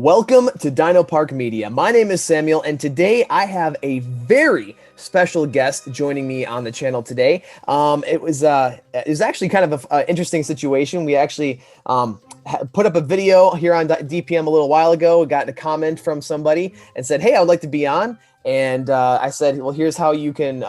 Welcome to Dino Park Media. My name is Samuel, and today I have a very special guest joining me on the channel today. It was actually kind of an interesting situation. We actually put up a video here on DPM a little while ago. We got a comment from somebody and said, "Hey, I would like to be on." And I said, "Well, here's how you can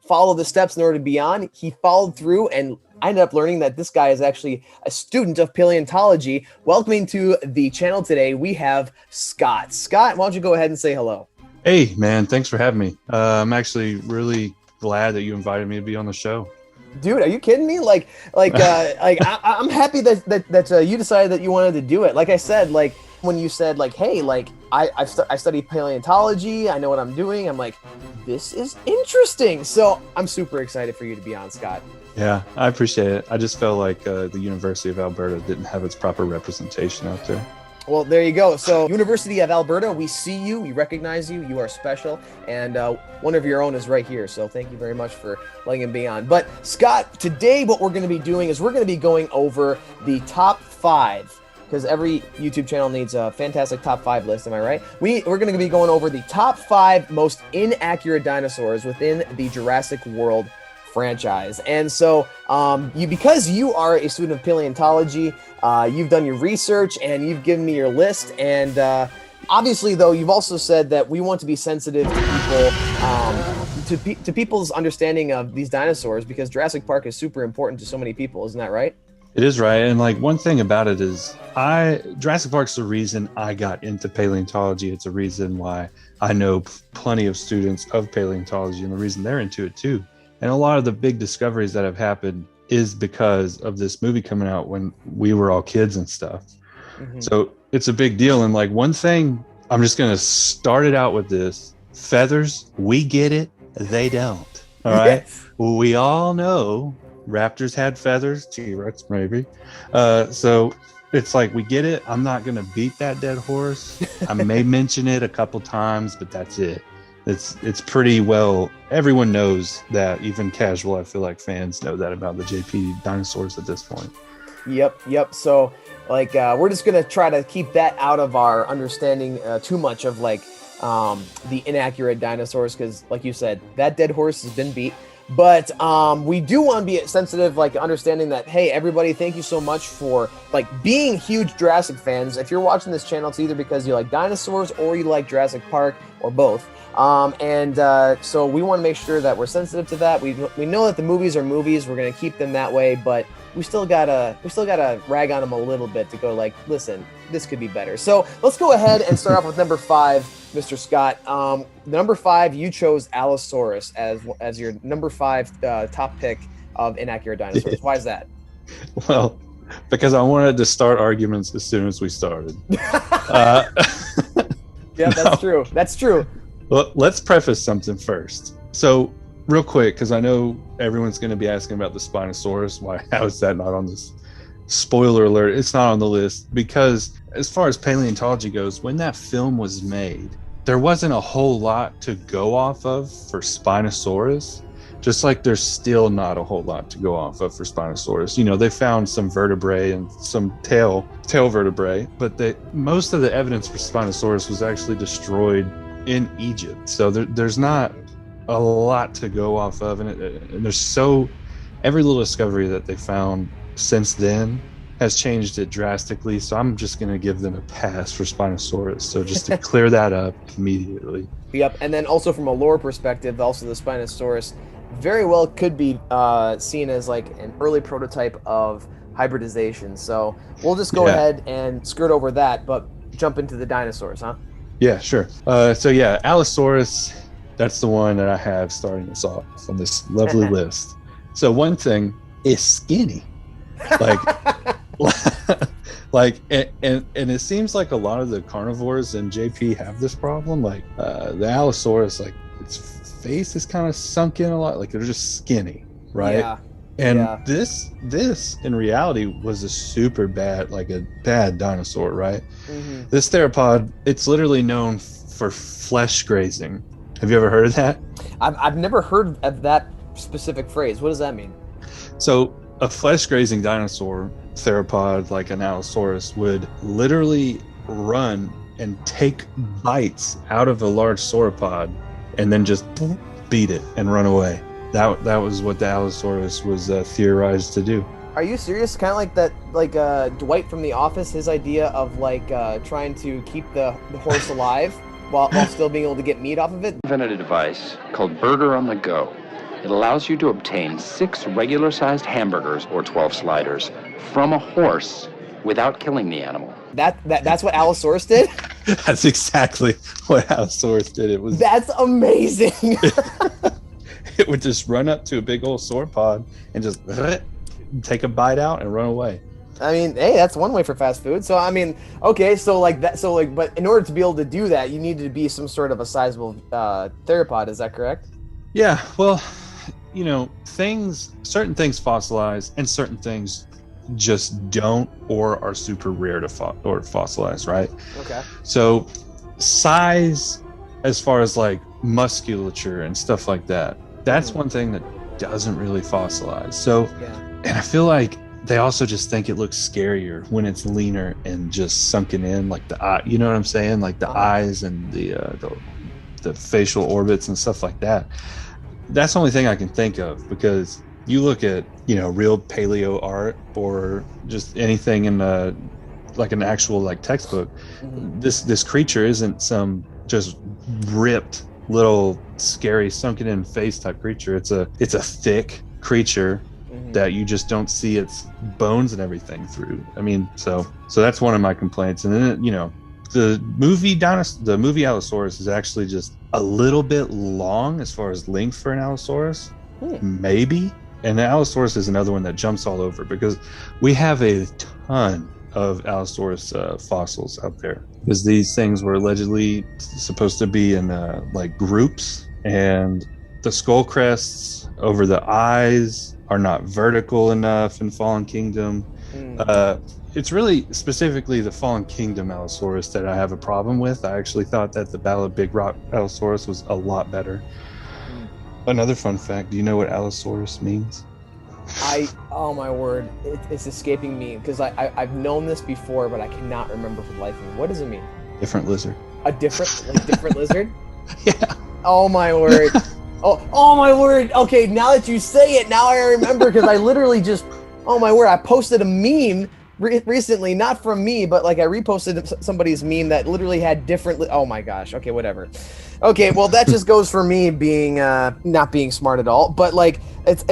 follow the steps in order to be on." He followed through, and I ended up learning that this guy is actually a student of paleontology. Welcoming to the channel today, we have Scott. Scott, why don't you go ahead and say hello? Hey, man, thanks for having me. I'm actually really glad that you invited me to be on the show. Dude, are you kidding me? I'm happy that you decided that you wanted to do it. Like I said, like when you said like, hey, like I study paleontology, I know what I'm doing. I'm like, this is interesting. So I'm super excited for you to be on, Scott. Yeah, I appreciate it. I just felt like the University of Alberta didn't have its proper representation out there. Well, there you go. So University of Alberta, we see you, we recognize you, you are special, and one of your own is right here. So thank you very much for letting him be on. But Scott, today what we're going to be doing is we're going to be going over the top 5, because every YouTube channel needs a fantastic top 5 list, am I right? We're going to be going over the top 5 most inaccurate dinosaurs within the Jurassic World franchise. And so because you are a student of paleontology, you've done your research and you've given me your list, and obviously though you've also said that we want to be sensitive to people, to people's understanding of these dinosaurs, because Jurassic Park is super important to so many people. Isn't that right? It is right. And like one thing about it is Jurassic Park's the reason I got into paleontology. It's a reason why I know plenty of students of paleontology, and the reason they're into it too. And a lot of the big discoveries that have happened is because of this movie coming out when we were all kids and stuff. Mm-hmm. So it's a big deal. And like one thing, I'm just going to start it out with this. Feathers, we get it. They don't. All right. Yes. We all know raptors had feathers. T-Rex maybe. So it's like, we get it. I'm not going to beat that dead horse. I may mention it a couple times, but that's it. It's pretty well, everyone knows that, even casual, I feel like fans know that about the JP dinosaurs at this point. Yep. So like we're just gonna try to keep that out of our understanding too much of like the inaccurate dinosaurs, because like you said, that dead horse has been beat. But we do want to be sensitive, like understanding that, hey, everybody, thank you so much for like being huge Jurassic fans. If you're watching this channel, it's either because you like dinosaurs or you like Jurassic Park, or both. So we want to make sure that we're sensitive to that. We know that the movies are movies. We're going to keep them that way, but we still gotta rag on them a little bit to go like, listen, this could be better. So let's go ahead and start off with number 5, Mr. Scott. Number 5, you chose Allosaurus as your number 5 top pick of inaccurate dinosaurs. Why is that? Well, because I wanted to start arguments as soon as we started. Yeah, that's true. That's true. Well, let's preface something first. So real quick, because I know everyone's going to be asking about the Spinosaurus. How is that not on this? Spoiler alert, it's not on the list, because as far as paleontology goes, when that film was made, there wasn't a whole lot to go off of for Spinosaurus, just like there's still not a whole lot to go off of for Spinosaurus. You know, they found some vertebrae and some tail vertebrae, but most of the evidence for Spinosaurus was actually destroyed in Egypt. So there's not a lot to go off of, and there's every little discovery that they found since then has changed it drastically. So I'm just going to give them a pass for Spinosaurus. So just to clear that up immediately. Yep. And then also from a lore perspective, also the Spinosaurus very well could be seen as like an early prototype of hybridization. So we'll just go ahead and skirt over that, but jump into the dinosaurs, huh? Yeah, sure. Allosaurus, that's the one that I have starting us off on this lovely list. So one thing is skinny. And it seems like a lot of the carnivores in JP have this problem. Like the Allosaurus, like its face is kind of sunk in a lot. Like they're just skinny, right? Yeah. And this in reality was a super bad, like a bad dinosaur, right? Mm-hmm. This theropod, it's literally known for flesh grazing. Have you ever heard of that? I've never heard of that specific phrase. What does that mean? So a flesh grazing dinosaur theropod like an Allosaurus would literally run and take bites out of a large sauropod and then just beat it and run away. That was what the Allosaurus was theorized to do. Are you serious? Kind of like that, like Dwight from The Office, his idea of like trying to keep the horse alive while still being able to get meat off of it? Invented a device called Burger on the Go. It allows you to obtain 6 regular-sized hamburgers or 12 sliders from a horse without killing the animal. That's what Allosaurus did? That's exactly what Allosaurus did. That's amazing. It would just run up to a big old sauropod and just take a bite out and run away. I mean, hey, that's one way for fast food. So, I mean, okay, but in order to be able to do that, you needed to be some sort of a sizable theropod, is that correct? Yeah, well, you know, certain things fossilize and certain things just don't or are super rare to fossilize, right? Okay. So, size, as far as like musculature and stuff like that, that's one thing that doesn't really fossilize. So, and I feel like they also just think it looks scarier when it's leaner and just sunken in, like the eye. You know what I'm saying? Like the eyes and the facial orbits and stuff like that. That's the only thing I can think of, because you look at, you know, real paleo art or just anything in like an actual like textbook. This creature isn't some just ripped little scary sunken in face type creature. It's a thick creature that you just don't see its bones and everything through. I mean, so that's one of my complaints. And then, you know, the movie Allosaurus is actually just a little bit long as far as length for an Allosaurus, maybe. And the Allosaurus is another one that jumps all over, because we have a ton of Allosaurus fossils out there, because these things were allegedly supposed to be in like groups, and the skull crests over the eyes are not vertical enough in Fallen Kingdom. It's really specifically the Fallen Kingdom Allosaurus that I have a problem with. I actually thought that the Battle of Big Rock Allosaurus was a lot better. Another fun fact, do you know what Allosaurus means? Oh my word, it's escaping me, because I've known this before, but I cannot remember for the life of me. What does it mean? Different lizard. A different lizard? Yeah. Oh my word. Oh my word. Okay, now that you say it, now I remember, because I literally just, oh my word, I posted a meme recently, not from me, but like I reposted somebody's meme that literally had different, oh my gosh. Okay, whatever. Okay, well that just goes for me being not being smart at all. But like it's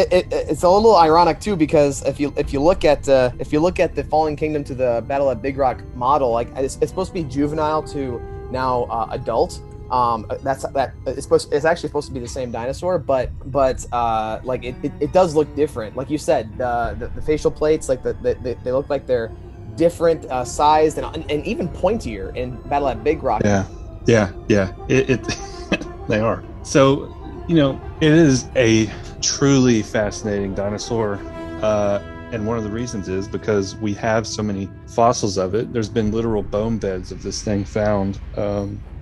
a little ironic too, because if you look at the Fallen Kingdom to the Battle at Big Rock model, like it's supposed to be juvenile to now adult. It's actually supposed to be the same dinosaur, but like it does look different. Like you said, the facial plates, like they look like they're different sized and even pointier in Battle at Big Rock. Yeah. It they are. So, you know, it is a truly fascinating dinosaur. And one of the reasons is because we have so many fossils of it. There's been literal bone beds of this thing found.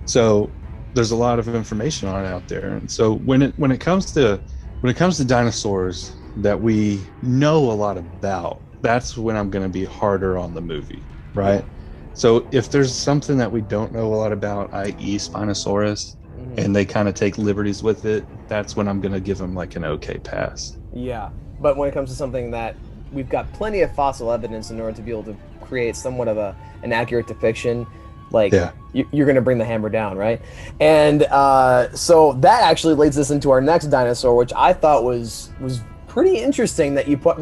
So there's a lot of information on it out there. And so when it comes to dinosaurs that we know a lot about, that's when I'm going to be harder on the movie, right? So if there's something that we don't know a lot about, i.e. Spinosaurus, and they kind of take liberties with it, that's when I'm going to give them like an okay pass. Yeah, but when it comes to something that we've got plenty of fossil evidence in order to be able to create somewhat of an accurate depiction, like you're going to bring the hammer down, right? And so that actually leads us into our next dinosaur, which I thought was pretty interesting that you brought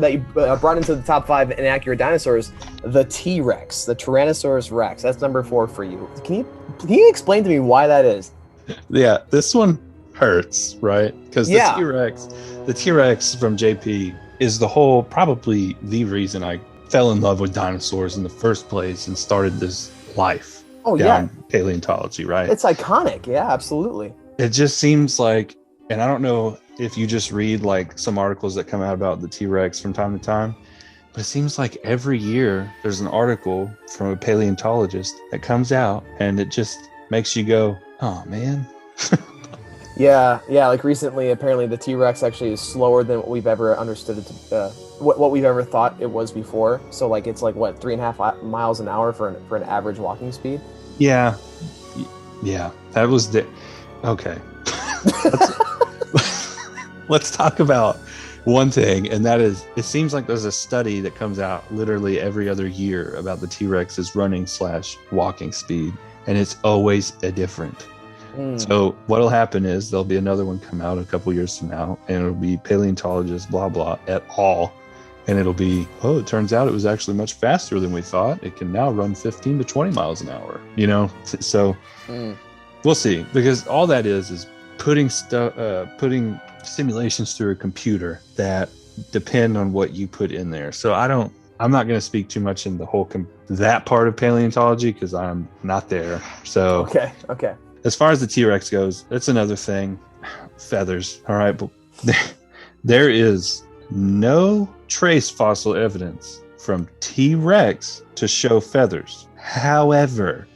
into the top 5 inaccurate dinosaurs, the T-Rex, the Tyrannosaurus Rex. That's number 4 for you. Can you explain to me why that is? Yeah, this one hurts, right? Because the T-Rex from JP is probably the reason I fell in love with dinosaurs in the first place and started this life down paleontology, right? It's iconic. Yeah, absolutely. It just seems like, and I don't know if you just read like some articles that come out about the T-Rex from time to time, but it seems like every year there's an article from a paleontologist that comes out and it just makes you go, oh man. Yeah, like recently apparently the T-Rex actually is slower than what we've ever understood it to what we've ever thought it was before. So like it's like what, 3.5 miles an hour for an average walking speed. Yeah. Yeah. That was the... Okay. Let's talk about one thing, and that is, it seems like there's a study that comes out literally every other year about the T-Rex's running / walking speed, and it's always a different. So what'll happen is there'll be another one come out a couple years from now, and it'll be paleontologist blah blah et al. And it'll be, oh, it turns out it was actually much faster than we thought. It can now run 15 to 20 miles an hour. You know, so we'll see, because all that is putting simulations through a computer that depend on what you put in there. So I'm not going to speak too much in the whole that part of paleontology, because I'm not there. So okay. As far as the T-Rex goes, that's another thing. Feathers. All right. But there is no trace fossil evidence from T-Rex to show feathers. However,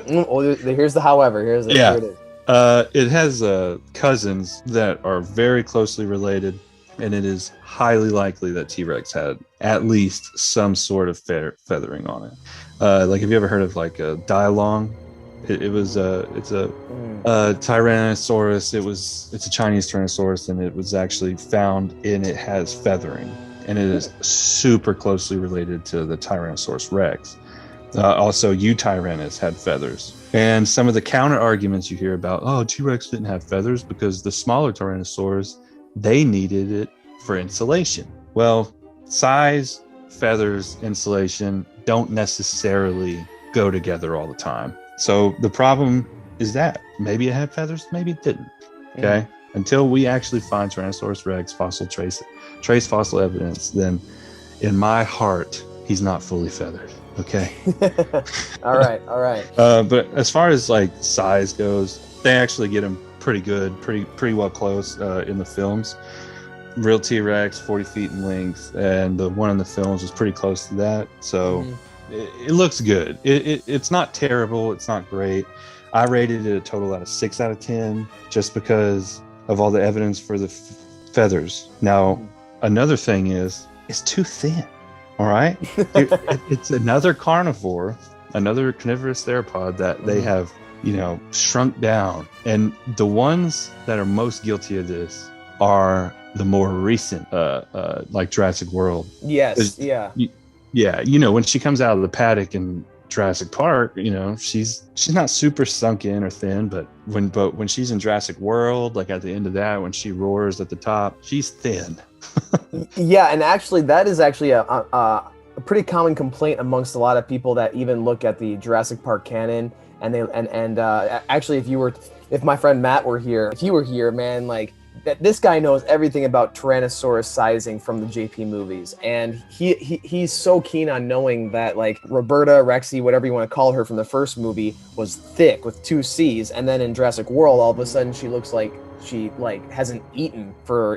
here's the however. Here it is. It has cousins that are very closely related, and it is highly likely that T-Rex had at least some sort of feathering on it. Like, have you ever heard of like a dialong? It's a Tyrannosaurus. It's a Chinese Tyrannosaurus, and it was actually found and it has feathering, and it is super closely related to the Tyrannosaurus Rex. Also, Eutyrannus had feathers. And some of the counter arguments you hear about, oh, T-Rex didn't have feathers because the smaller Tyrannosaurs, they needed it for insulation. Well, size, feathers, insulation don't necessarily go together all the time. So the problem is that maybe it had feathers, maybe it didn't. Okay. Until we actually find Tyrannosaurus Rex fossil trace fossil evidence, then in my heart, he's not fully feathered. Okay. All right. But as far as like size goes, they actually get him pretty good, pretty well close in the films. Real T-Rex, 40 feet in length, and the one in the films was pretty close to that. So it looks good. It's not terrible. It's not great. I rated it a total out of 6 out of 10 just because of all the evidence for the feathers. Now, another thing is it's too thin. All right. It's another carnivore, another carnivorous theropod that they have, shrunk down. And the ones that are most guilty of this are the more recent, like Jurassic World. Yes. Yeah. When she comes out of the paddock in Jurassic Park, she's not super sunk in or thin, but when she's in Jurassic World, like at the end of that, when she roars at the top, she's thin. Yeah, and actually, that is actually a pretty common complaint amongst a lot of people that even look at the Jurassic Park canon, and actually, if my friend Matt were here, if you were here, man, like this guy knows everything about Tyrannosaurus sizing from the JP movies, and he's so keen on knowing that like Roberta, Rexy, whatever you want to call her from the first movie, was thick with 2 C's, and then in Jurassic World, all of a sudden she looks like she like hasn't eaten for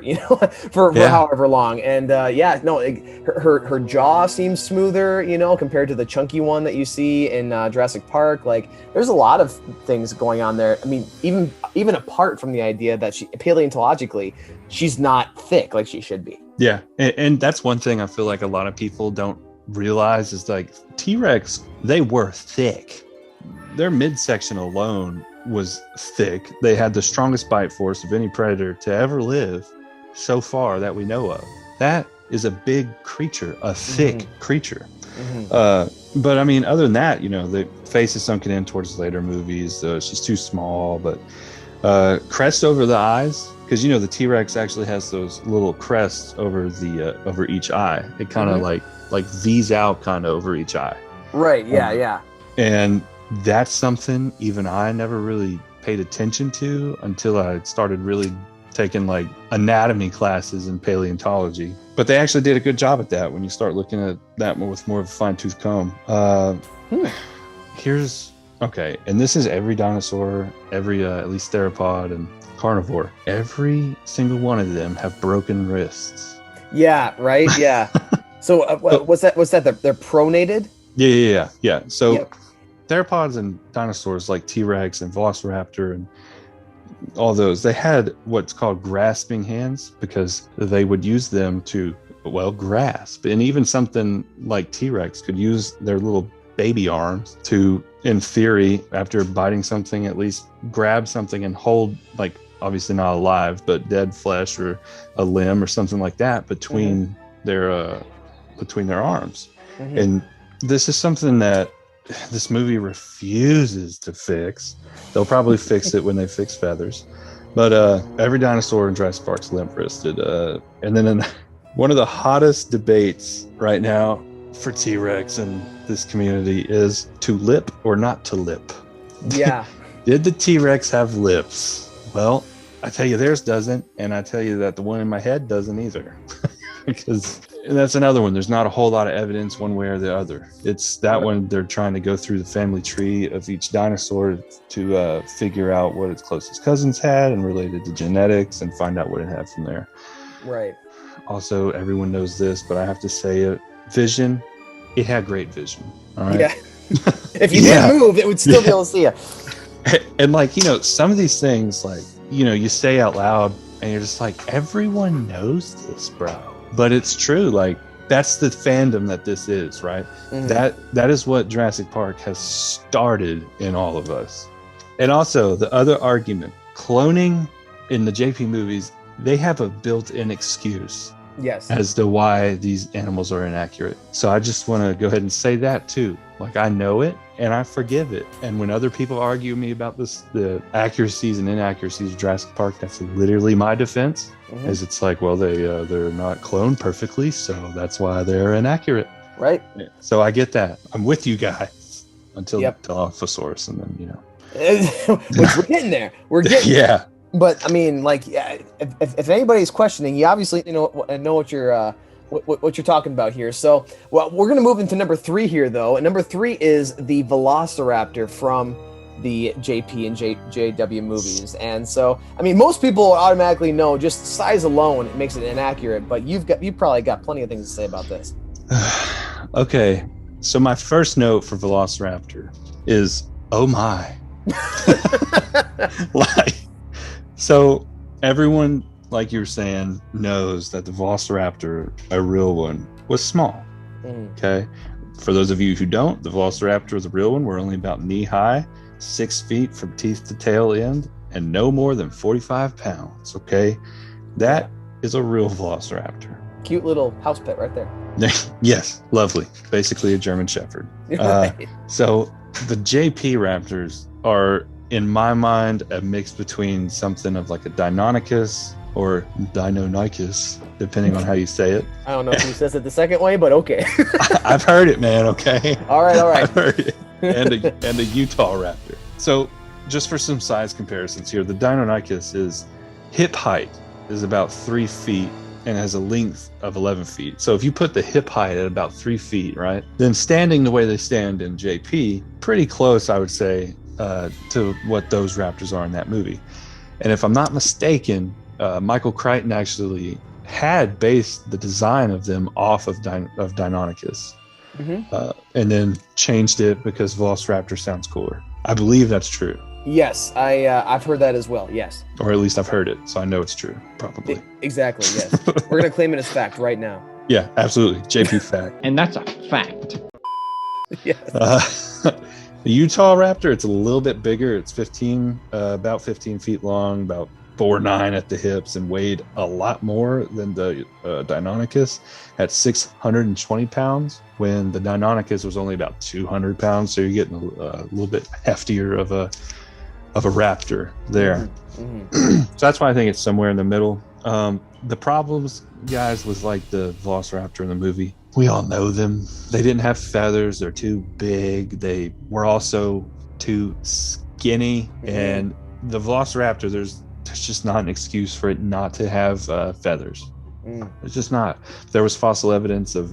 for however long, and her jaw seems smoother, compared to the chunky one that you see in Jurassic Park. Like, there's a lot of things going on there. I mean, even apart from the idea that paleontologically she's not thick like she should be. Yeah, and that's one thing I feel like a lot of people don't realize is like T-Rex, they were thick. Their midsection alone was thick. They had the strongest bite force of any predator to ever live so far that we know of. That is a big creature, a thick creature. But I mean, other than that, the face is sunken in towards later movies. She's too small, but crest over the eyes, because the T-Rex actually has those little crests over over each eye. It kind of like V's out kind of over each eye. Right. Yeah. And that's something even I never really paid attention to until I started really taking like anatomy classes in paleontology. But they actually did a good job at that when you start looking at that with more of a fine-tooth comb. And this is every dinosaur, every at least theropod and carnivore. Every single one of them have broken wrists. Yeah, right? Yeah. So what's that? They're pronated? Yeah. So theropods and dinosaurs like T-Rex and Velociraptor and all those, they had what's called grasping hands because they would use them to, grasp. And even something like T-Rex could use their little baby arms to in theory, after biting something, at least grab something and hold, like, obviously not alive, but dead flesh or a limb or something like that between their arms. And this is something that this movie refuses to fix. They'll probably fix it when they fix feathers. But every dinosaur in Jurassic Park's limp-wristed. And then one of the hottest debates right now for T-Rex and this community is to lip or not to lip. Yeah. Did the T-Rex have lips? Well, I tell you theirs doesn't, and I tell you that the one in my head doesn't either. Because that's another one. There's not a whole lot of evidence one way or the other. It's that one they're trying to go through the family tree of each dinosaur to figure out what its closest cousins had and related to genetics and find out what it had from there. Right. Also, everyone knows this, but I have to say it. Vision, it had great vision. All right. Yeah. If you didn't move, it would still be able to see you. And like, you know, some of these things, like, you know, you say out loud and you're just like, everyone knows this, bro. But it's true. Like, that's the fandom that this is, right? That is what Jurassic Park has started in all of us. And also the other argument, cloning in the JP movies, they have a built-in excuse. Yes. As to why these animals are inaccurate. So I just want to go ahead and say that too. Like, I know it and I forgive it. And when other people argue with me about this, the accuracies and inaccuracies of Jurassic Park, that's literally my defense. Is it's like, well, they're not cloned perfectly, so that's why they're inaccurate. Right. So I get that. I'm with you guys until Dilophosaurus, and then, you know. Which we're getting there. We're getting yeah. But I mean, like, if anybody's questioning, you obviously know what you're what you're talking about here. So, well, we're gonna move into number 3 here, though. And number 3 is the Velociraptor from the JP and JW movies. And so, I mean, most people automatically know just size alone it makes it inaccurate. But you've probably got plenty of things to say about this. Okay, so my first note for Velociraptor is, oh my. So everyone, like you were saying, knows that the Velociraptor, a real one, was small. Okay. For those of you who don't, the Velociraptor, the real one, were only about knee high, 6 feet from teeth to tail end, and no more than 45 pounds. Okay. That is a real Velociraptor. Cute little house pet right there. Yes. Lovely. Basically a German Shepherd. Right. So the JP Raptors are, in my mind, a mix between something of like a Deinonychus or Deinonychus, depending on how you say it. I don't know if he says it the second way, but okay. I've heard it, man. Okay. All right. I've heard it. And a Utah raptor. So, just for some size comparisons here, the Deinonychus is hip height is about 3 feet and has a length of 11 feet. So if you put the hip height at about 3 feet, right, then standing the way they stand in JP, pretty close, I would say, to what those raptors are in that movie. And if I'm not mistaken, Michael Crichton actually had based the design of them off of Deinonychus, and then changed it because Velociraptor sounds cooler. I believe that's true. Yes, I've heard that as well. Yes, or at least I've heard it, so I know it's true. Probably. Exactly. Yes, we're gonna claim it as fact right now. Yeah, absolutely. JP fact. And that's a fact. Yes. The Utah Raptor, it's a little bit bigger. It's about 15 feet long, about 4'9" at the hips, and weighed a lot more than the Deinonychus at 620 pounds, when the Deinonychus was only about 200 pounds. So you're getting a little bit heftier of a raptor there. So that's why I think it's somewhere in the middle. The problems, guys, with like the Velociraptor in the movie, we all know them. They didn't have feathers. They're too big. They were also too skinny. And the Velociraptor, there's just not an excuse for it not to have feathers. It's just not. There was fossil evidence of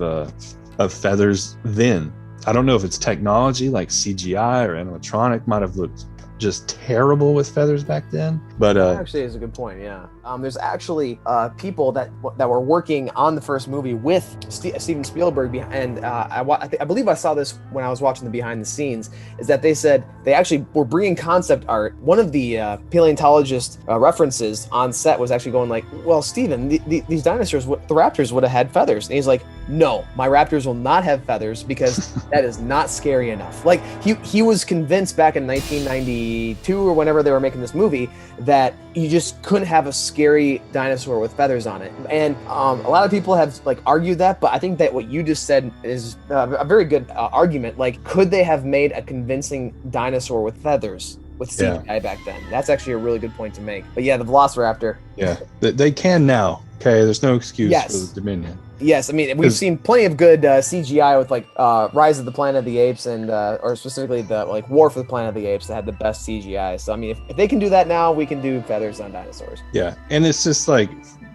feathers then. I don't know if it's technology like CGI or animatronic might have looked just terrible with feathers back then, but that actually is a good point. Yeah, there's actually people that were working on the first movie with Steven Spielberg, and I believe I saw this when I was watching the behind the scenes. Is that they said they actually were bringing concept art. One of the paleontologist references on set was actually going like, "Well, Steven, these dinosaurs, the raptors would have had feathers," and he's like, no, my raptors will not have feathers because that is not scary enough. Like he was convinced back in 1992 or whenever they were making this movie that you just couldn't have a scary dinosaur with feathers on it. And a lot of people have like argued that, but I think that what you just said is a very good argument. Like, could they have made a convincing dinosaur with feathers with CGI back then? That's actually a really good point to make. But yeah, the Velociraptor. Yeah, they can now. Okay, there's no excuse for the Dominion. Yes, I mean, we've seen plenty of good CGI with like Rise of the Planet of the Apes and or specifically the like War for the Planet of the Apes that had the best CGI. So I mean, if they can do that now, we can do feathers on dinosaurs. Yeah, and it's just like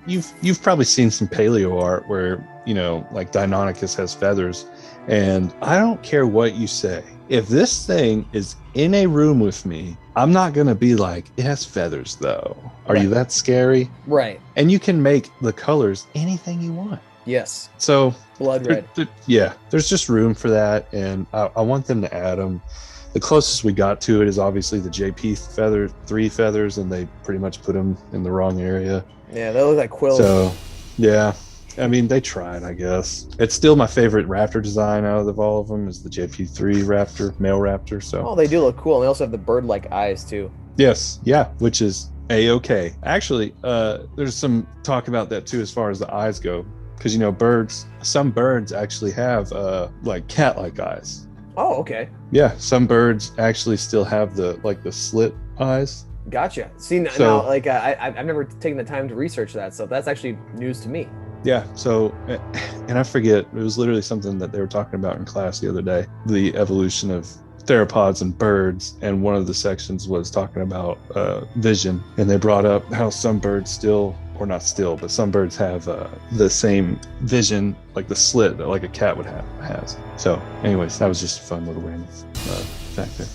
you've probably seen some paleo art where, you know, like Deinonychus has feathers, and I don't care what you say. If this thing is in a room with me, I'm not going to be like, it has feathers though. Are you that scary? Right. And you can make the colors anything you want. Yes. So blood red. There's just room for that. And I want them to add them. The closest we got to it is obviously the JP feather, 3 feathers, and they pretty much put them in the wrong area. Yeah, they look like quills. So, yeah. I mean, they tried, I guess. It's still my favorite raptor design out of all of them is the JP3 raptor, male raptor. So, they do look cool. And they also have the bird-like eyes, too. Yes. Yeah, which is A-okay. Actually, there's some talk about that, too, as far as the eyes go. Because, you know, some birds actually have, like, cat-like eyes. Oh, okay. Yeah, some birds actually still have the slit eyes. Gotcha. See, now, like, I've never taken the time to research that, so that's actually news to me. Yeah, so, and I forget, it was literally something that they were talking about in class the other day, the evolution of theropods and birds, and one of the sections was talking about vision, and they brought up how some birds some birds have the same vision, like the slit that like a cat has. So anyways, that was just a fun little random fact there.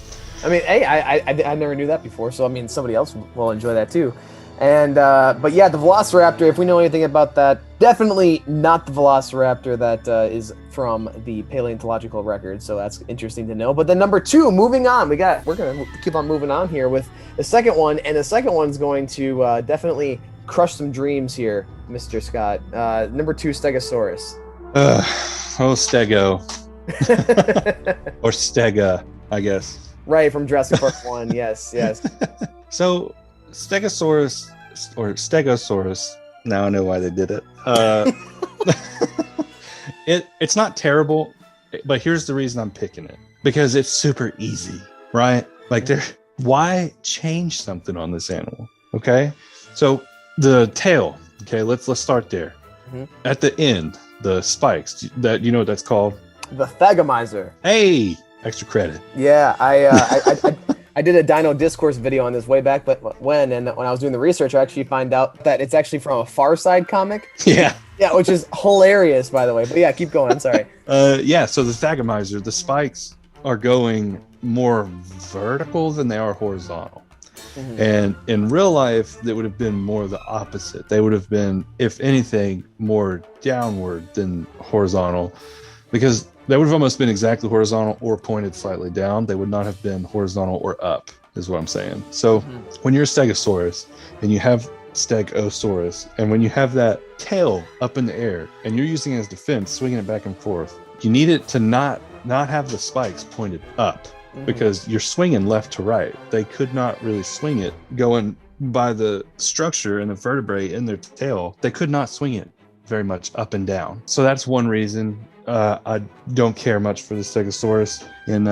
I mean, hey, I never knew that before, so I mean, somebody else will enjoy that too. And but yeah, the Velociraptor, if we know anything about that, definitely not the Velociraptor that is from the paleontological record, so that's interesting to know. But then number 2, moving on, we're gonna keep on moving on here with the second one, and the second one's going to definitely crush some dreams here, Mr. Scott. Number 2, Stegosaurus. Stego. Or Stega, I guess. Right, from Jurassic Park 1, yes. So Stegosaurus, or Stegosaurus, now I know why they did it. It's not terrible, but here's the reason I'm picking it. Because it's super easy, right? Like, why change something on this animal? Okay? So the tail, okay, let's start there. Mm-hmm. At the end, the spikes, that, you know what that's called? The Thagomizer. Hey! Extra credit. Yeah, I did a Dino Discourse video on this way back, but when I was doing the research, I actually find out that it's actually from a Far Side comic. Yeah. Yeah, which is hilarious, by the way. But yeah, keep going. I'm sorry. Yeah, so the Thagomizer, the spikes are going more vertical than they are horizontal. Mm-hmm. And in real life, they would have been more the opposite. They would have been, if anything, more downward than horizontal, because they would have almost been exactly horizontal or pointed slightly down. They would not have been horizontal or up, is what I'm saying. So when you're a Stegosaurus and you have Stegosaurus, and when you have that tail up in the air and you're using it as defense, swinging it back and forth, you need it to not have the spikes pointed up, because you're swinging left to right. They could not really swing it going by the structure and the vertebrae in their tail. They could not swing it very much up and down. So that's one reason I don't care much for the Stegosaurus in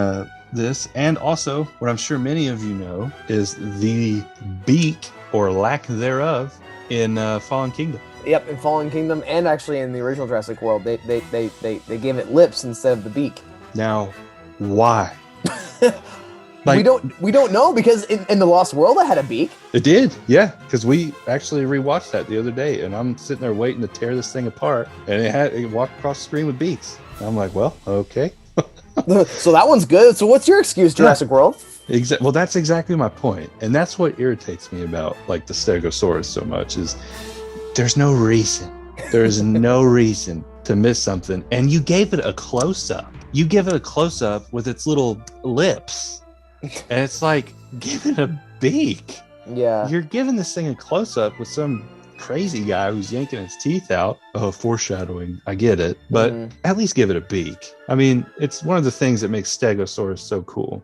this. And also, what I'm sure many of you know is the beak, or lack thereof, in Fallen Kingdom. Yep, in Fallen Kingdom, and actually in the original Jurassic World, they gave it lips instead of the beak. Now, why? Like, we don't know, because in the Lost World it had a beak. It did, yeah, because we actually rewatched that the other day, and I'm sitting there waiting to tear this thing apart, and it walked across the screen with beaks. And I'm like, well, okay. So that one's good. So what's your excuse, Jurassic World? Well, that's exactly my point, and that's what irritates me about like the Stegosaurus so much, is there's no reason. There's no reason to miss something, and you gave it a close-up. You give it a close-up with its little lips. And it's like, give it a beak. Yeah. You're giving this thing a close-up with some crazy guy who's yanking his teeth out. Oh, foreshadowing. I get it. But at least give it a beak. I mean, it's one of the things that makes Stegosaurus so cool.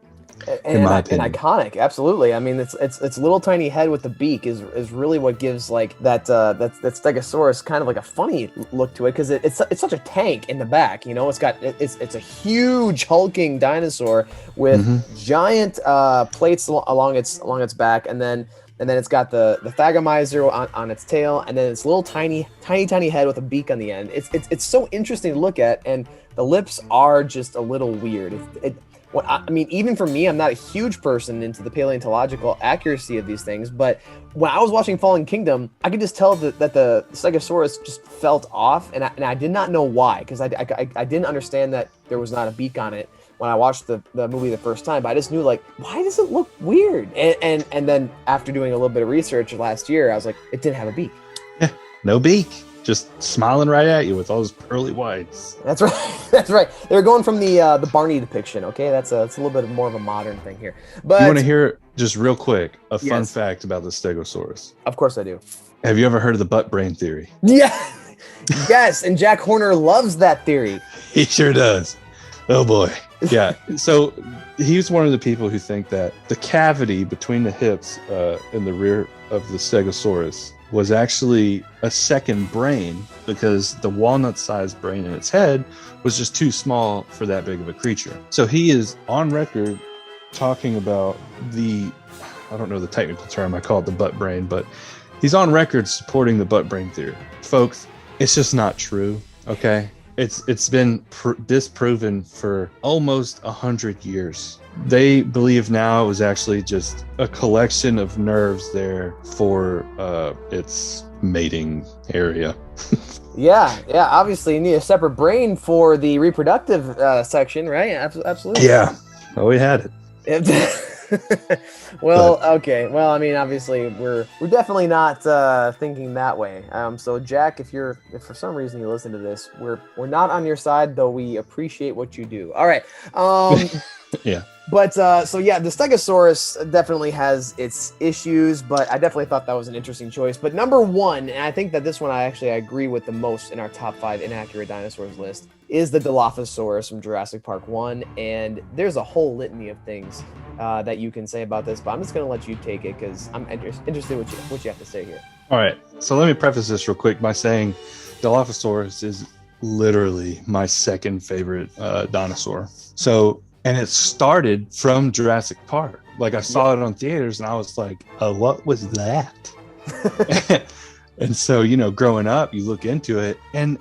In my opinion. And iconic, absolutely. I mean, it's little tiny head with the beak is really what gives like that Stegosaurus kind of like a funny look to it, because it's such a tank in the back. You know, it's a huge hulking dinosaur with giant plates along its back, and then it's got the thagomizer on its tail, and then its little tiny head with a beak on the end. It's so interesting to look at, and the lips are just a little weird. I mean, even for me, I'm not a huge person into the paleontological accuracy of these things, but when I was watching Fallen Kingdom, I could just tell that the Stegosaurus just felt off, and I did not know why, because I didn't understand that there was not a beak on it when I watched the movie the first time, but I just knew, like, why does it look weird? And then after doing a little bit of research last year, I was like, it didn't have a beak. Yeah, no beak. Just smiling right at you with all those pearly whites. That's right. That's right. They're going from the Barney depiction. Okay, that's a little bit more of a modern thing here. But you want to hear just real quick a fun fact about the Stegosaurus? Of course I do. Have you ever heard of the butt brain theory? Yeah. Yes, and Jack Horner loves that theory. He sure does. Oh boy. Yeah. So he's one of the people who think that the cavity between the hips and the rear of the Stegosaurus was actually a second brain, because the walnut-sized brain in its head was just too small for that big of a creature. So he is on record talking about I don't know the technical term, I call it the butt brain, but he's on record supporting the butt brain theory. Folks, it's just not true, okay? It's been disproven for almost 100 years. They believe now it was actually just a collection of nerves there for its mating area. Yeah. Obviously, you need a separate brain for the reproductive section, right? Absolutely. Yeah. Oh, we had it. Well, okay. Well, I mean, obviously, we're definitely not thinking that way. So, Jack, if for some reason you listen to this, we're not on your side, though we appreciate what you do. All right. Yeah. But so yeah, the Stegosaurus definitely has its issues, but I definitely thought that was an interesting choice. But number one, and I think that this one I agree with the most in our top 5 inaccurate dinosaurs list, is the Dilophosaurus from Jurassic Park 1. And there's a whole litany of things that you can say about this, but I'm just going to let you take it because I'm interested in what you have to say here. All right. So let me preface this real quick by saying Dilophosaurus is literally my second favorite dinosaur. And it started from Jurassic Park. Like, I saw it on theaters and I was like, what was that? And so, growing up, you look into it, and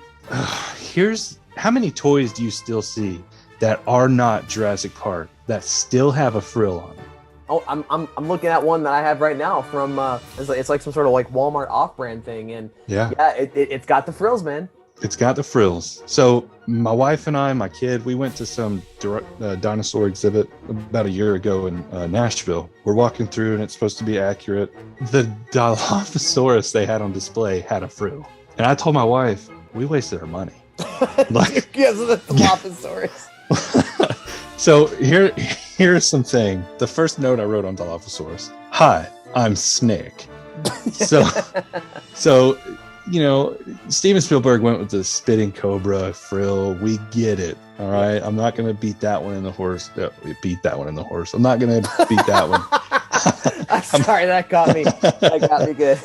here's how many toys do you still see that are not Jurassic Park that still have a frill on it? Oh, I'm looking at one that I have right now from it's like some sort of like Walmart off-brand thing, and it's got the frills, man. It's got the frills. So my wife and I, my kid, we went to some dinosaur exhibit about a year ago in Nashville. We're walking through and it's supposed to be accurate. The Dilophosaurus they had on display had a frill. And I told my wife, we wasted our money. Like, because of the Dilophosaurus. So here's something. The first note I wrote on Dilophosaurus: "Hi, I'm Snake." So Steven Spielberg went with the spitting cobra frill. We get it. All right. I'm not going to beat that one in the horse. I'm not going to beat that one. I'm sorry. That got me. That got me good.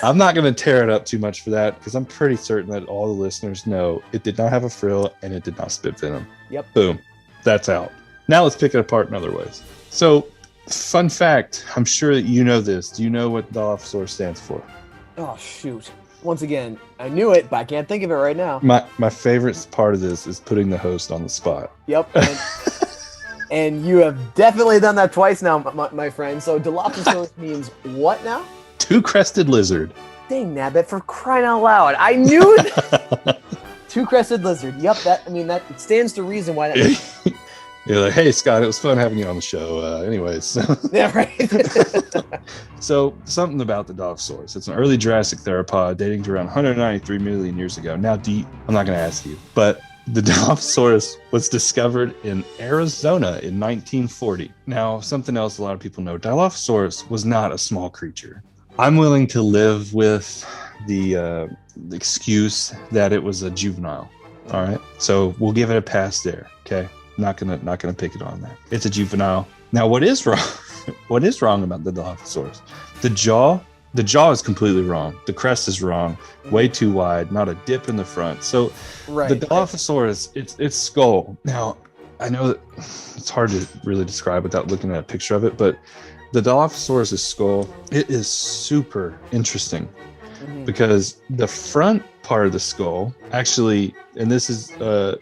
I'm not going to tear it up too much for that, because I'm pretty certain that all the listeners know it did not have a frill and it did not spit venom. Yep. Boom. That's out. Now let's pick it apart in other ways. So, fun fact. I'm sure that you know this. Do you know what Dilophosaurus stands for? Oh, shoot. Once again, I knew it, but I can't think of it right now. My favorite part of this is putting the host on the spot. Yep. And you have definitely done that twice now, my friend. So Dilophosaurus means what now? Two-crested lizard. Dang, nabbit, for crying out loud. I knew it. Two-crested lizard. Yep, that stands to reason why that. You're like, hey, Scott, it was fun having you on the show. Anyways. Yeah, right. So, something about the Dilophosaurus. It's an early Jurassic theropod dating to around 193 million years ago. Now, I'm not going to ask you, but the Dilophosaurus was discovered in Arizona in 1940. Now, something else a lot of people know, Dilophosaurus was not a small creature. I'm willing to live with the excuse that it was a juvenile. All right, so we'll give it a pass there. Okay, not gonna pick it on that. It's a juvenile. Now, what is wrong? What is wrong about the Dilophosaurus? The jaw is completely wrong. The crest is wrong. Way too wide. Not a dip in the front. So the Dilophosaurus, its skull. Now, I know that it's hard to really describe without looking at a picture of it, but the Dilophosaurus' skull, it is super interesting because the front part of the skull actually, and this is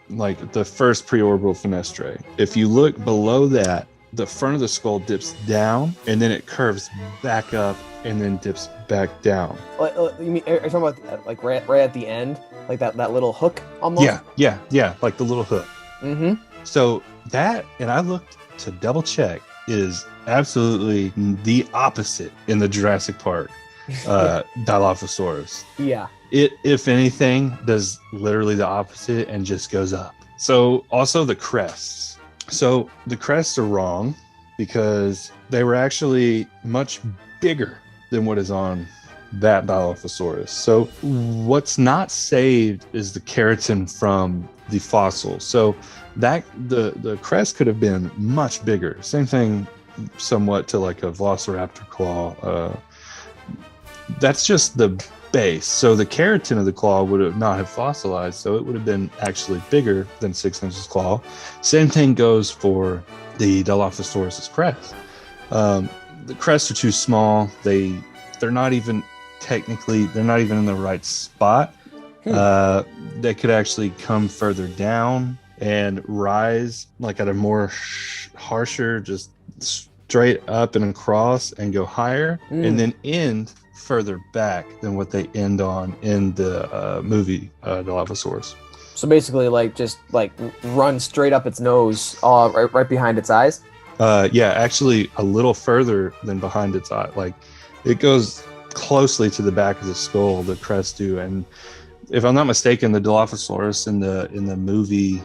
like the first preorbital fenestra. If you look below that, the front of the skull dips down and then it curves back up and then dips back down. You mean, are you talking about like right at the end, like that little hook almost? Yeah, like the little hook. Mm-hmm. So that, and I looked to double check, is absolutely the opposite in the Jurassic Park Dilophosaurus. Yeah. It, if anything, does literally the opposite and just goes up. So also the crests. So the crests are wrong because they were actually much bigger than what is on that Dilophosaurus. So what's not saved is the keratin from the fossil. So that the crest could have been much bigger. Same thing somewhat to like a Velociraptor claw. That's just the base. So the keratin of the claw would have not have fossilized, so it would have been actually bigger than 6 inches claw. Same thing goes for the Dilophosaurus' crest. The crests are too small. They're not even technically, they're not even in the right spot. They could actually come further down and rise like at a more harsher, just straight up and across and go higher, and then end further back than what they end on in the movie Dilophosaurus. So basically, like just like run straight up its nose, right behind its eyes. Yeah, actually a little further than behind its eye. Like it goes closely to the back of the skull, the crest do. And if I'm not mistaken, the Dilophosaurus in the movie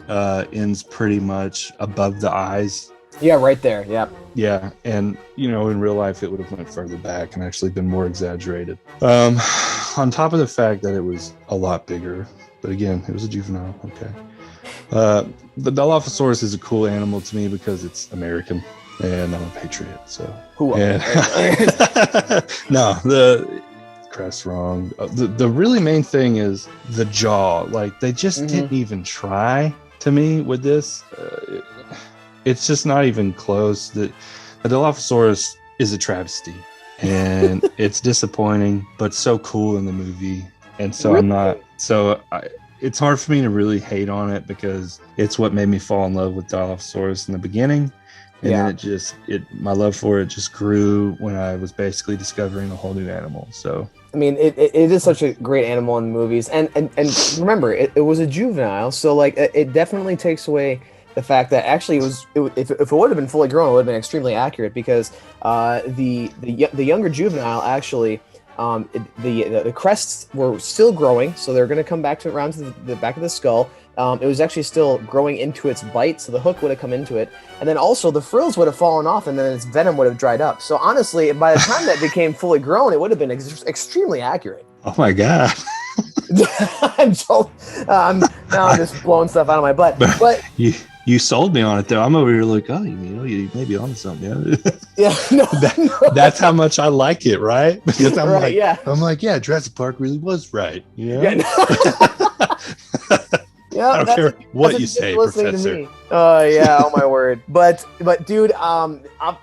ends pretty much above the eyes. Yeah, right there. Yeah. Yeah, and in real life it would have went further back and actually been more exaggerated. On top of the fact that it was a lot bigger, but again, it was a juvenile. Okay. The Dilophosaurus is a cool animal to me because it's American and I'm a patriot. So no, the crest's wrong. The really main thing is the jaw. Like they just didn't even try to me with this. It's just not even close. The Dilophosaurus is a travesty, and it's disappointing, but so cool in the movie. And so it's hard for me to really hate on it because it's what made me fall in love with Dilophosaurus in the beginning. And then my love for it just grew when I was basically discovering a whole new animal. So I mean, it is such a great animal in the movies, and remember, it was a juvenile, so like it definitely takes away the fact that actually if it would have been fully grown, it would have been extremely accurate because the younger juvenile actually the crests were still growing, so they're going to come back around to the back of the skull. It was actually still growing into its bite, so the hook would have come into it, and then also the frills would have fallen off, and then its venom would have dried up. So honestly, by the time that became fully grown, it would have been extremely accurate. Oh my god! now I'm just blowing stuff out of my butt, but. You sold me on it though. I'm over here like, oh, you may be on something. Yeah, that's how much I like it, right? Because I'm yeah, Jurassic Park really was right. Yeah, I don't care what you say, Professor. Yeah, oh my word. But dude,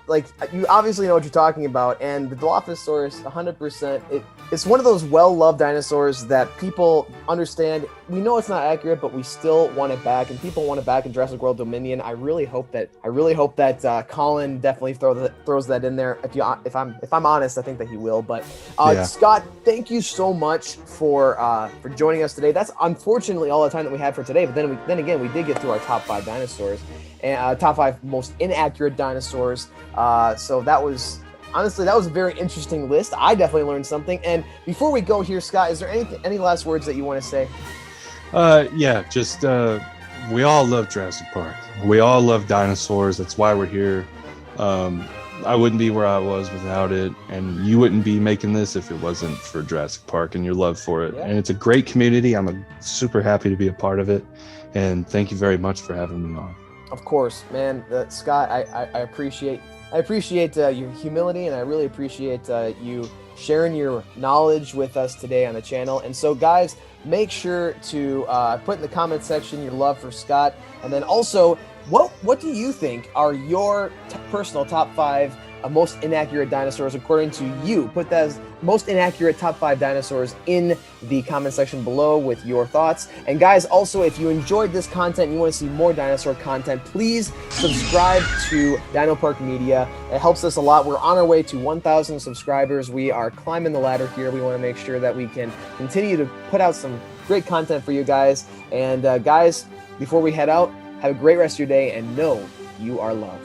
like you obviously know what you're talking about, and the Dilophosaurus, 100%. It's one of those well-loved dinosaurs that people understand. We know it's not accurate, but we still want it back, and people want it back in Jurassic World Dominion. I really hope that Colin definitely throws that in there. If I'm honest, I think that he will. But Scott, thank you so much for joining us today. That's unfortunately all the time that we had for today. But then again, we did get through our top 5 dinosaurs and top 5 most inaccurate dinosaurs. So that was. Honestly, that was a very interesting list. I definitely learned something. And before we go here, Scott, is there any last words that you want to say? We all love Jurassic Park. We all love dinosaurs. That's why we're here. I wouldn't be where I was without it, and you wouldn't be making this if it wasn't for Jurassic Park and your love for it. Yeah. And it's a great community. I'm super happy to be a part of it, and thank you very much for having me on. Of course, man. Scott, I appreciate your humility, and I really appreciate you sharing your knowledge with us today on the channel. And so, guys, make sure to put in the comment section your love for Scott, and then also, what do you think are your personal top 5 most inaccurate dinosaurs according to you? Put that as most inaccurate top 5 dinosaurs in the comment section below with your thoughts. And guys, also, if you enjoyed this content and you want to see more dinosaur content, please subscribe to Dino Park Media. It helps us a lot. We're on our way to 1,000 subscribers. We are climbing the ladder here. We want to make sure that we can continue to put out some great content for you guys. And guys, before we head out, have a great rest of your day and know you are loved.